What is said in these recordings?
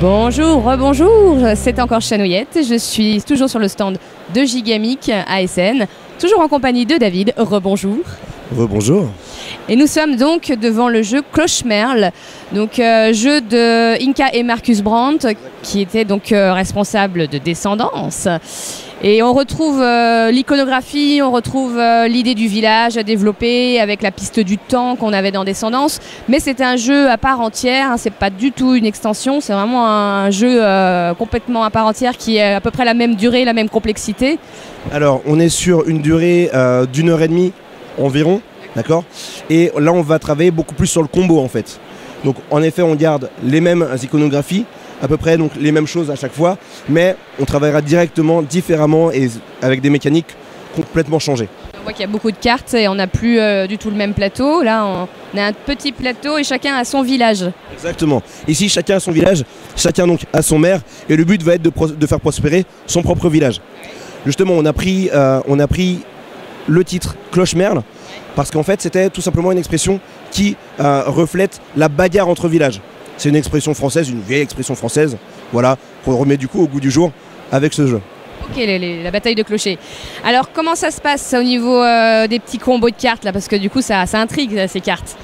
Bonjour, rebonjour, c'est encore Chanouillette, je suis toujours sur le stand de Gigamic à Essen, toujours en compagnie de David, rebonjour. Rebonjour. Et nous sommes donc devant le jeu Cloche-Merle, donc jeu de Inka et Marcus Brandt, qui étaient donc responsables de Descendance. Et on retrouve l'iconographie, on retrouve l'idée du village à développer avec la piste du temps qu'on avait dans Descendance. Mais c'est un jeu à part entière, hein, c'est pas du tout une extension, c'est vraiment un jeu complètement à part entière qui est à peu près la même durée, la même complexité. Alors on est sur une durée d'1h30 environ, d'accord. Et là on va travailler beaucoup plus sur le combo en fait. Donc en effet on garde les mêmes iconographies, à peu près donc les mêmes choses à chaque fois, mais on travaillera directement, différemment et avec des mécaniques complètement changées. On voit qu'il y a beaucoup de cartes et on n'a plus du tout le même plateau. Là on a un petit plateau et chacun a son village. Exactement. Ici chacun a son village, chacun donc a son maire et le but va être de faire prospérer son propre village. Justement on a pris le titre Cloche-Merle parce qu'en fait c'était tout simplement une expression qui reflète la bagarre entre villages. C'est une expression française, une vieille expression française, voilà, qu'on remet du coup au goût du jour avec ce jeu. Ok, la bataille de clochers. Alors comment ça se passe au niveau des petits combos de cartes là, parce que du coup ça intrigue ces cartes.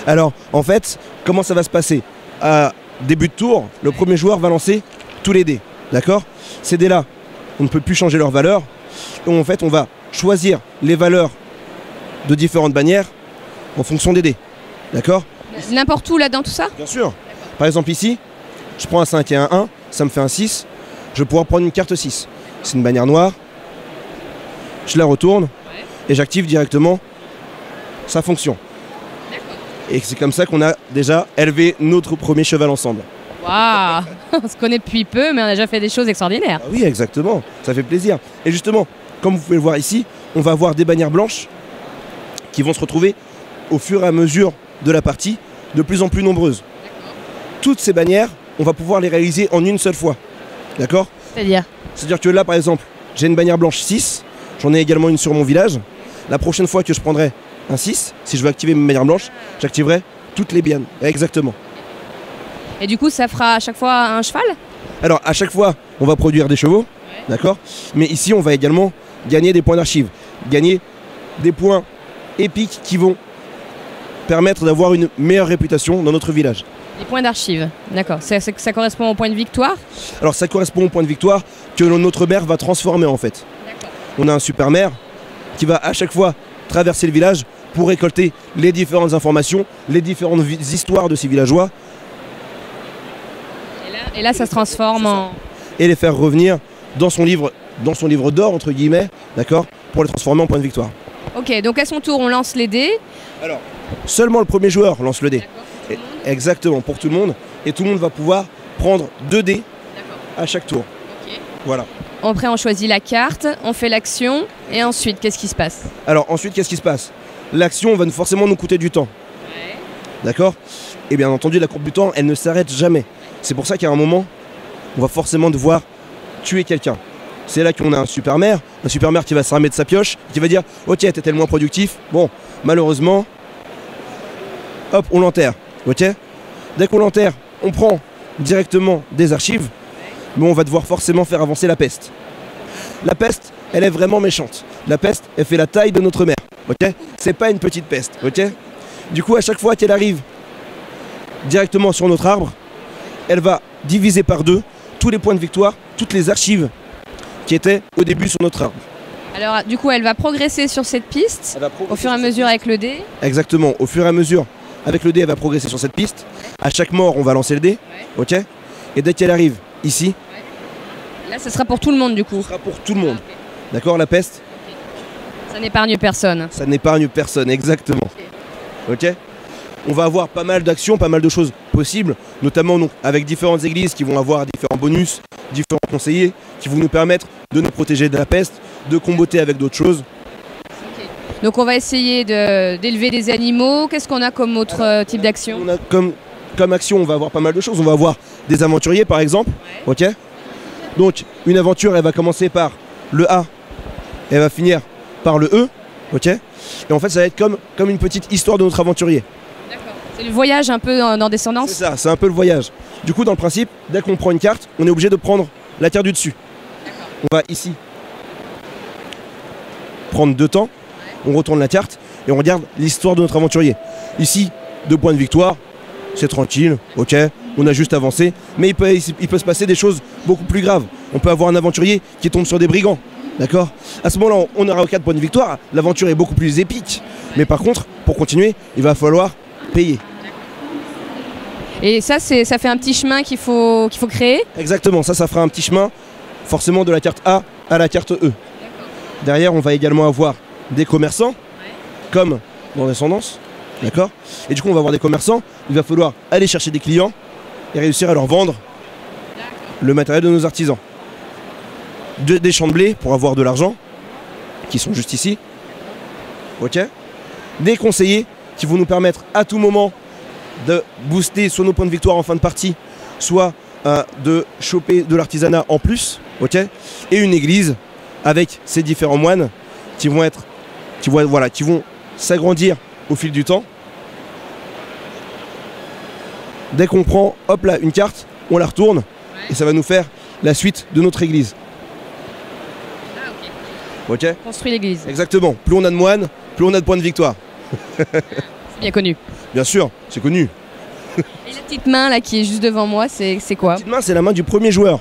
Alors en fait, comment ça va se passer? À début de tour, le premier joueur va lancer tous les dés, d'accord? Ces dés là, on ne peut plus changer leur valeur. Et en fait on va choisir les valeurs de différentes bannières en fonction des dés, d'accord? N'importe où là dans tout ça? Bien sûr. Par exemple ici, je prends un 5 et un 1, ça me fait un 6. Je vais pouvoir prendre une carte 6. C'est une bannière noire. Je la retourne et j'active directement sa fonction. Et c'est comme ça qu'on a déjà élevé notre premier cheval ensemble. Waouh. On se connaît depuis peu, mais on a déjà fait des choses extraordinaires. Ah oui, exactement. Ça fait plaisir. Et justement, comme vous pouvez le voir ici, on va avoir des bannières blanches qui vont se retrouver au fur et à mesure de la partie, de plus en plus nombreuses. Toutes ces bannières, on va pouvoir les réaliser en une seule fois. D'accord? C'est-à-dire que là, par exemple, j'ai une bannière blanche 6, j'en ai également une sur mon village. La prochaine fois que je prendrai un 6, si je veux activer mes bannières blanches, j'activerai toutes les biennes. Exactement. Et du coup, ça fera à chaque fois un cheval? Alors, à chaque fois, on va produire des chevaux, d'accord? Mais ici, on va également gagner des points d'archives, gagner des points épiques qui vont permettre d'avoir une meilleure réputation dans notre village. Des points d'archives, d'accord. Ça correspond au point de victoire? Alors ça correspond au point de victoire que notre maire va transformer en fait. On a un super maire qui va à chaque fois traverser le village pour récolter les différentes informations, les différentes histoires de ces villageois. Et là ça se transforme en... Et les faire revenir dans son livre d'or entre guillemets, d'accord, pour les transformer en point de victoire. Ok, donc à son tour on lance les dés. Alors, seulement le premier joueur lance le dé. Exactement, pour tout le monde. Et tout le monde va pouvoir prendre 2 dés à chaque tour. Okay. Voilà. Après, on choisit la carte, on fait l'action, et ensuite, qu'est-ce qui se passe? Alors, ensuite, qu'est-ce qui se passe? L'action va forcément nous coûter du temps. D'accord? Et bien entendu, la courbe du temps, elle ne s'arrête jamais. C'est pour ça qu'à un moment, on va forcément devoir tuer quelqu'un. C'est là qu'on a un super maire qui va se ramer de sa pioche, qui va dire « Ok, t'étais le moins productif. Bon, malheureusement, hop, on l'enterre. Ok? Dès qu'on l'enterre, on prend directement des archives, mais on va devoir forcément faire avancer la peste. La peste, elle est vraiment méchante. La peste, elle fait la taille de notre mère. Ok? C'est pas une petite peste. Ok? Du coup, à chaque fois qu'elle arrive directement sur notre arbre, elle va diviser par 2 tous les points de victoire, toutes les archives qui étaient au début sur notre arbre. Alors, du coup, elle va progresser sur cette piste au fur et à mesure avec le dé. Exactement, au fur et à mesure. Avec le dé, elle va progresser sur cette piste. À chaque mort, on va lancer le dé. Ok? Et dès qu'elle arrive ici... Là, ce sera pour tout le monde, du coup. Ce sera pour tout le monde. D'accord, la peste? Ça n'épargne personne. Ça n'épargne personne, exactement. Ok? On va avoir pas mal d'actions, pas mal de choses possibles, notamment donc, avec différentes églises qui vont avoir différents bonus, différents conseillers, qui vont nous permettre de nous protéger de la peste, de comboter avec d'autres choses. Donc on va essayer d'élever des animaux. Qu'est-ce qu'on a comme autre type d'action? On a comme action, on va avoir pas mal de choses. On va avoir des aventuriers par exemple. Ok. Donc une aventure, elle va commencer par le A, elle va finir par le E. Ok. Et en fait, ça va être comme une petite histoire de notre aventurier. D'accord. C'est le voyage un peu dans Descendance? C'est ça, c'est un peu le voyage. Du coup, dans le principe, dès qu'on prend une carte, on est obligé de prendre la carte du dessus. On va ici prendre 2 temps, on retourne la carte et on regarde l'histoire de notre aventurier. Ici, 2 points de victoire, c'est tranquille, ok, on a juste avancé, mais il peut se passer des choses beaucoup plus graves. On peut avoir un aventurier qui tombe sur des brigands, d'accord? À ce moment-là, on aura 4 points de victoire, l'aventure est beaucoup plus épique, mais par contre, pour continuer, il va falloir payer. Et ça fait un petit chemin qu'il faut créer? Exactement, ça fera un petit chemin, forcément de la carte A à la carte E. Derrière, on va également avoir des commerçants, comme dans Descendance, d'accord? Et du coup, on va avoir des commerçants, il va falloir aller chercher des clients et réussir à leur vendre le matériel de nos artisans. Des champs de blé pour avoir de l'argent, qui sont juste ici, ok? Des conseillers qui vont nous permettre à tout moment de booster soit nos points de victoire en fin de partie, soit de choper de l'artisanat en plus, ok? Et une église avec ces différents moines qui vont s'agrandir au fil du temps. Dès qu'on prend, hop là, une carte, on la retourne et ça va nous faire la suite de notre église. Ok? Construire l'église. Exactement. Plus on a de moines, plus on a de points de victoire. C'est bien connu. Bien sûr, c'est connu. Et la petite main là qui est juste devant moi, c'est quoi? La petite main, c'est la main du premier joueur.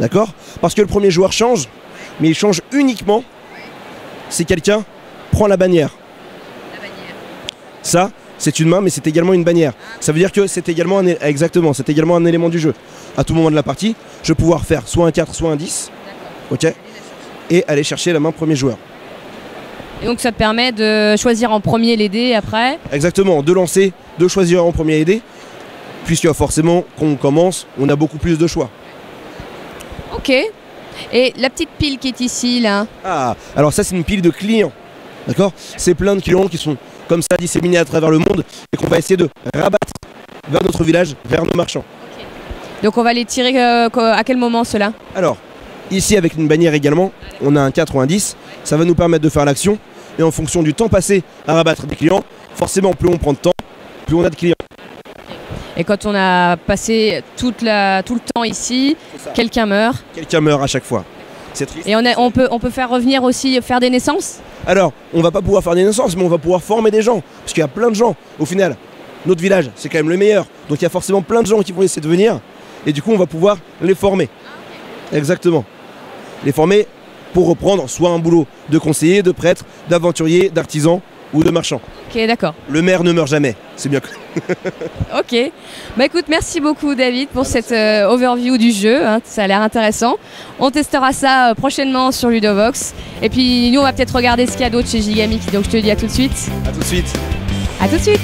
D'accord? Parce que le premier joueur change, mais il change uniquement si quelqu'un prend la bannière. Ça, c'est une main, mais c'est également une bannière. Ça veut dire que c'est également c'est également un élément du jeu. À tout moment de la partie, je vais pouvoir faire soit un 4, soit un 10. Ok? Et aller chercher la main premier joueur. Et donc ça te permet de choisir en premier les dés après? Exactement, de lancer, de choisir en premier les dés, puisque forcément, quand on commence, on a beaucoup plus de choix. Ok. Et la petite pile qui est ici, là? Ah, alors ça c'est une pile de clients. D'accord? C'est plein de clients qui sont comme ça disséminés à travers le monde et qu'on va essayer de rabattre vers notre village, vers nos marchands. Okay. Donc on va les tirer à quel moment ceux-là? Alors, ici avec une bannière également, on a un 4 ou un 10. Ça va nous permettre de faire l'action. Et en fonction du temps passé à rabattre des clients, forcément plus on prend de temps, plus on a de clients. Et quand on a passé tout le temps ici, quelqu'un meurt. Quelqu'un meurt à chaque fois. C'est triste. Et on peut faire revenir aussi, faire des naissances? Alors, on va pas pouvoir faire des naissances, mais on va pouvoir former des gens. Parce qu'il y a plein de gens. Au final, notre village, c'est quand même le meilleur. Donc il y a forcément plein de gens qui vont essayer de venir. Et du coup, on va pouvoir les former. Exactement. Les former pour reprendre soit un boulot de conseiller, de prêtre, d'aventurier, d'artisan ou de marchand. Ok, d'accord. Le maire ne meurt jamais, c'est bien. Ok. Bah écoute, merci beaucoup David pour cette overview du jeu, hein, ça a l'air intéressant. On testera ça prochainement sur Ludovox. Et puis nous on va peut-être regarder ce qu'il y a d'autre chez Gigamic, donc je te dis à tout de suite. A tout de suite. À tout de suite.